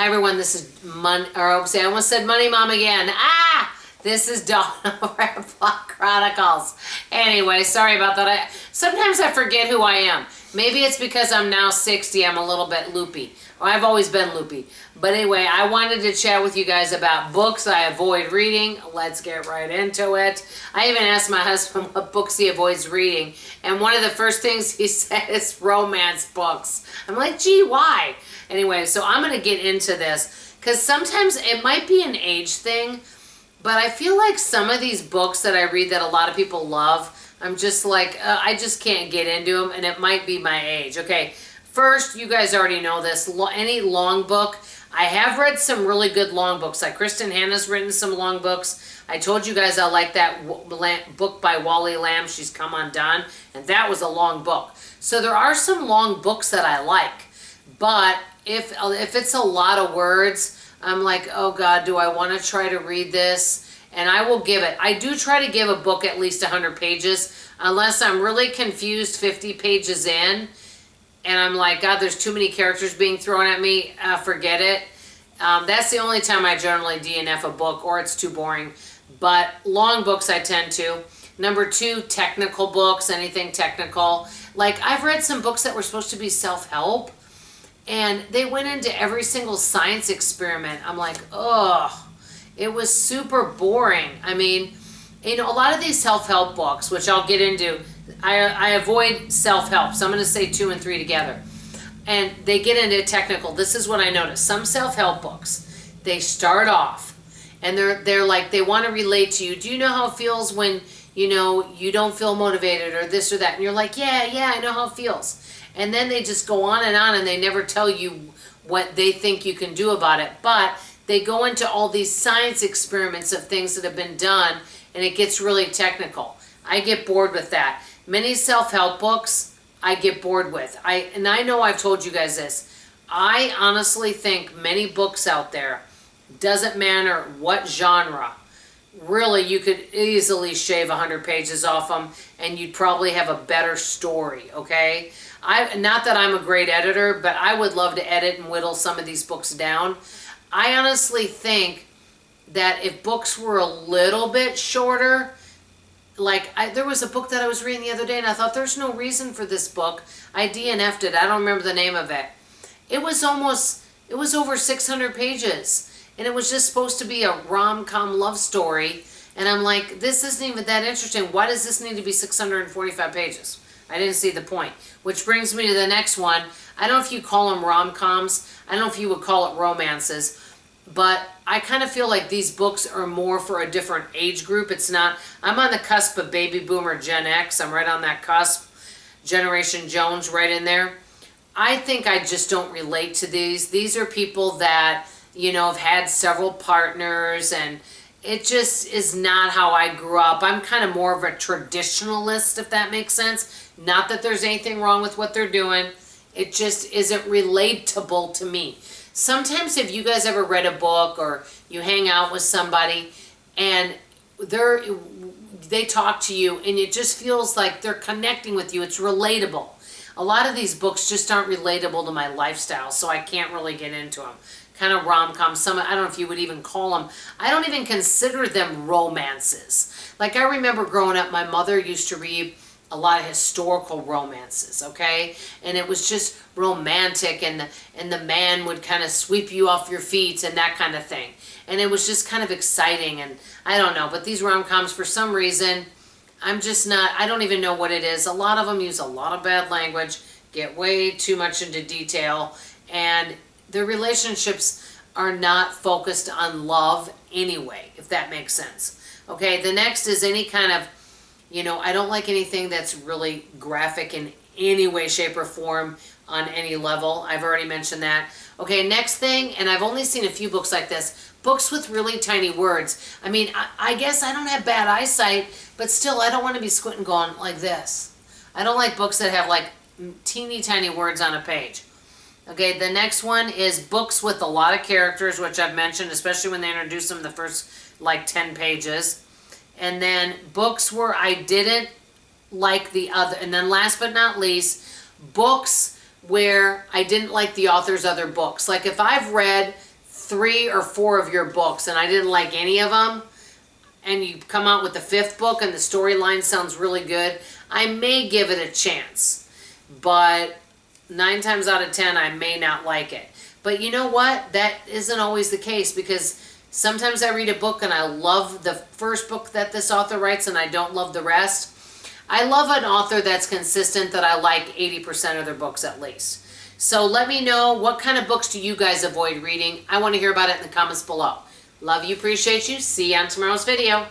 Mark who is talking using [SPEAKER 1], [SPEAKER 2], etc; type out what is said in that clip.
[SPEAKER 1] Hi everyone, this is I almost said Money Mom again. This is Dawn over at Plot Chronicles. Anyway, sorry about that. Sometimes I forget who I am. Maybe it's because I'm now 60, I'm a little bit loopy. Well, I've always been loopy. But anyway, I wanted to chat with you guys about books I avoid reading. Let's get right into it. I even asked my husband what books he avoids reading. And one of the first things he said is romance books. I'm like, gee, why? Anyway, so I'm going to get into this. Because sometimes it might be an age thing. But I feel like some of these books that I read that a lot of people love, I'm just like, I just can't get into them. And it might be my age. Okay. First, you guys already know this, any long book. I have read some really good long books. Like Kristen Hanna's written some long books. I told you guys I like that book by Wally Lamb, She's Come Undone, and that was a long book. So there are some long books that I like. But if it's a lot of words, I'm like, oh God, do I want to try to read this? And I will give it. I do try to give a book at least 100 pages, unless I'm really confused 50 pages in. And I'm like, God, there's too many characters being thrown at me. Forget it. That's the only time I generally DNF a book, or it's too boring. But long books I tend to. Number 2, technical books, anything technical. Like, I've read some books that were supposed to be self-help, and they went into every single science experiment. I'm like, ugh. It was super boring. I mean, you know, a lot of these self-help books, which I'll get into, I avoid self-help. So I'm going to say 2 and 3 together. And they get into technical. This is what I noticed. Some self-help books, they start off and they're like, they want to relate to you. Do you know how it feels when, you know, you don't feel motivated or this or that? And you're like, yeah, I know how it feels. And then they just go on and they never tell you what they think you can do about it. But they go into all these science experiments of things that have been done, and it gets really technical. I get bored with that. Many self-help books I get bored with. I know I've told you guys this. I honestly think many books out there, doesn't matter what genre, really you could easily shave 100 pages off them and you'd probably have a better story, okay? Not that I'm a great editor, but I would love to edit and whittle some of these books down. I honestly think that if books were a little bit shorter, like there was a book that I was reading the other day and I thought there's no reason for this book. I DNF'd it. I don't remember the name of it. It was over 600 pages and it was just supposed to be a rom-com love story. And I'm like, this isn't even that interesting. Why does this need to be 645 pages? I didn't see the point. Which brings me to the next one. I don't know if you call them rom-coms. I don't know if you would call it romances. But I kind of feel like these books are more for a different age group. It's not, I'm on the cusp of baby boomer Gen X. I'm right on that cusp. Generation Jones right in there. I think I just don't relate to these. These are people that, you know, have had several partners, and it just is not how I grew up. I'm kind of more of a traditionalist, if that makes sense. Not that there's anything wrong with what they're doing. It just isn't relatable to me. Sometimes if you guys ever read a book or you hang out with somebody and they talk to you and it just feels like they're connecting with you, it's relatable. A lot of these books just aren't relatable to my lifestyle, so I can't really get into them. Kind of rom-coms, some, I don't know if you would even call them, I don't even consider them romances. Like I remember growing up, my mother used to read a lot of historical romances, okay? And it was just romantic, and the man would kind of sweep you off your feet and that kind of thing. And it was just kind of exciting, and I don't know, but these rom-coms, for some reason, I'm just not, I don't even know what it is. A lot of them use a lot of bad language, get way too much into detail, and their relationships are not focused on love anyway, if that makes sense. Okay, the next is any kind of, you know, I don't like anything that's really graphic in any way, shape, or form on any level. I've already mentioned that. Okay, next thing, and I've only seen a few books like this, books with really tiny words. I mean, I guess I don't have bad eyesight, but still, I don't want to be squinting going like this. I don't like books that have like teeny tiny words on a page. Okay, the next one is books with a lot of characters, which I've mentioned, especially when they introduce them in the first like 10 pages. And then books where I didn't like the other, and then last but not least, books where I didn't like the author's other books. Like if I've read 3 or 4 of your books and I didn't like any of them, and you come out with the 5th book and the storyline sounds really good, I may give it a chance. But 9 times out of 10, I may not like it. But you know what? That isn't always the case, because sometimes I read a book and I love the first book that this author writes and I don't love the rest. I love an author that's consistent, that I like 80% of their books at least. So let me know, what kind of books do you guys avoid reading? I want to hear about it in the comments below. Love you, appreciate you. See you on tomorrow's video.